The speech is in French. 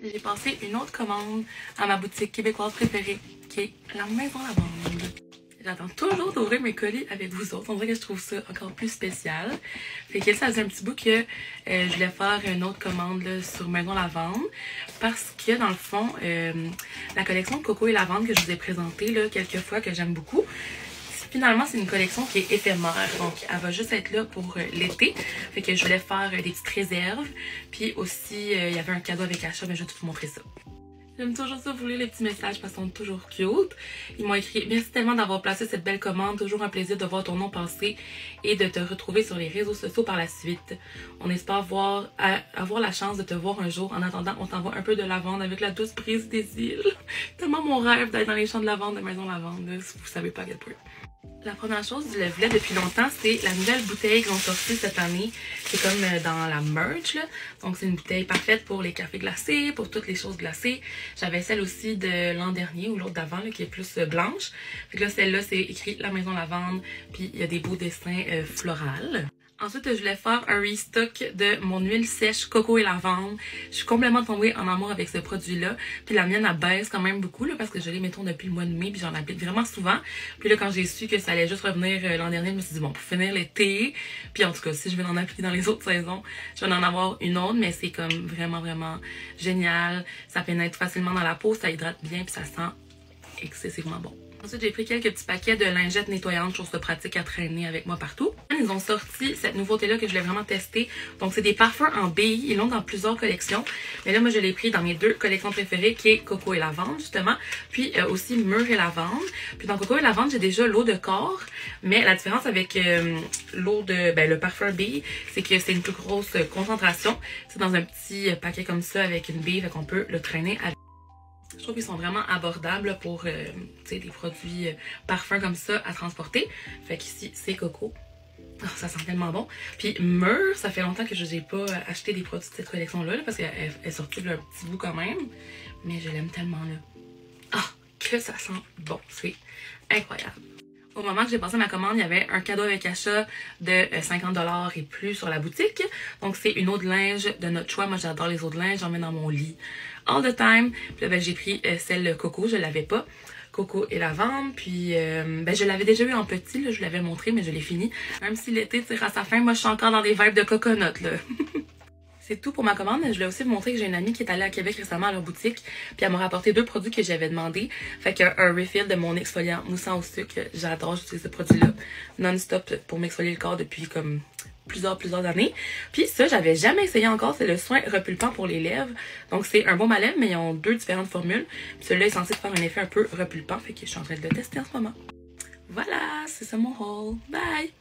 J'ai passé une autre commande à ma boutique québécoise préférée, qui est la Maison Lavande. J'attends toujours d'ouvrir mes colis avec vous autres. On dirait que je trouve ça encore plus spécial. Fait que ça faisait un petit bout que je voulais faire une autre commande là, sur Maison Lavande. Parce que dans le fond, la collection de Coco et Lavande que je vous ai présentée là, quelques fois, que j'aime beaucoup, finalement, c'est une collection qui est éphémère, donc elle va juste être là pour l'été. Fait que je voulais faire des petites réserves. Puis aussi, il y avait un cadeau avec achat, mais je vais tout vous montrer ça. J'aime toujours ça, vous lire les petits messages parce qu'ils sont toujours cute. Ils m'ont écrit « Merci tellement d'avoir placé cette belle commande. Toujours un plaisir de voir ton nom passer et de te retrouver sur les réseaux sociaux par la suite. On espère avoir la chance de te voir un jour. En attendant, on t'envoie un peu de lavande avec la douce brise des îles. » Tellement mon rêve d'être dans les champs de lavande de Maison Lavande, là, si vous savez pas à quel point. La première chose, je le voulais depuis longtemps, c'est la nouvelle bouteille qu'ils ont sortie cette année. C'est comme dans la merch, là. Donc c'est une bouteille parfaite pour les cafés glacés, pour toutes les choses glacées. J'avais celle aussi de l'an dernier ou l'autre d'avant, qui est plus blanche. Fait que là, celle-là, c'est écrit La Maison Lavande, puis il y a des beaux dessins florales. Ensuite, je voulais faire un restock de mon huile sèche coco et lavande. Je suis complètement tombée en amour avec ce produit-là. Puis la mienne, elle baisse quand même beaucoup là, parce que je l'ai, mettons, depuis le mois de mai. Puis j'en applique vraiment souvent. Puis là, quand j'ai su que ça allait juste revenir l'an dernier, je me suis dit, bon, pour finir l'été. Puis en tout cas, si je vais en appliquer dans les autres saisons, je vais en avoir une autre. Mais c'est comme vraiment, vraiment génial. Ça pénètre facilement dans la peau, ça hydrate bien, puis ça sent excessivement bon. Ensuite, j'ai pris quelques petits paquets de lingettes nettoyantes, chose pratique à traîner avec moi partout. Ils ont sorti cette nouveauté-là que je voulais vraiment tester. Donc, c'est des parfums en billes. Ils l'ont dans plusieurs collections. Mais là, moi, je l'ai pris dans mes deux collections préférées, qui est Coco et Lavande, justement. Puis aussi Mûre et Lavande. Puis dans Coco et Lavande, j'ai déjà l'eau de corps. Mais la différence avec l'eau de, le parfum bille, c'est que c'est une plus grosse concentration. C'est dans un petit paquet comme ça avec une bille, fait qu'on peut le traîner avec. Je trouve qu'ils sont vraiment abordables pour des produits parfums comme ça à transporter. Fait qu'ici, c'est Coco. Oh, ça sent tellement bon. Puis Mûre, ça fait longtemps que je n'ai pas acheté des produits de cette collection-là parce qu'elle est sortie de un petit bout quand même. Mais je l'aime tellement là. Ah, que ça sent bon. C'est incroyable. Au moment que j'ai passé ma commande, il y avait un cadeau avec achat de 50$ et plus sur la boutique. Donc, c'est une eau de linge de notre choix. Moi, j'adore les eaux de linge. J'en mets dans mon lit all the time. Puis là, j'ai pris celle Coco. Je ne l'avais pas. Coco et Lavande. Puis, je l'avais déjà eu en petit. Là, je l'avais montré, mais je l'ai fini. Même si l'été tire à sa fin, moi, je suis encore dans des vibes de coconut, là. C'est tout pour ma commande. Je voulais aussi vous montrer que j'ai une amie qui est allée à Québec récemment à leur boutique. Puis elle m'a rapporté deux produits que j'avais demandé. Fait qu'un refill de mon exfoliant moussant au sucre. J'adore, j'utilise ce produit-là non-stop pour m'exfolier le corps depuis comme plusieurs années. Puis ça, j'avais jamais essayé encore. C'est le soin repulpant pour les lèvres. Donc c'est un baume à lèvres, mais ils ont deux différentes formules. Puis celui-là est censé faire un effet un peu repulpant. Fait que je suis en train de le tester en ce moment. Voilà, c'est ça mon haul. Bye!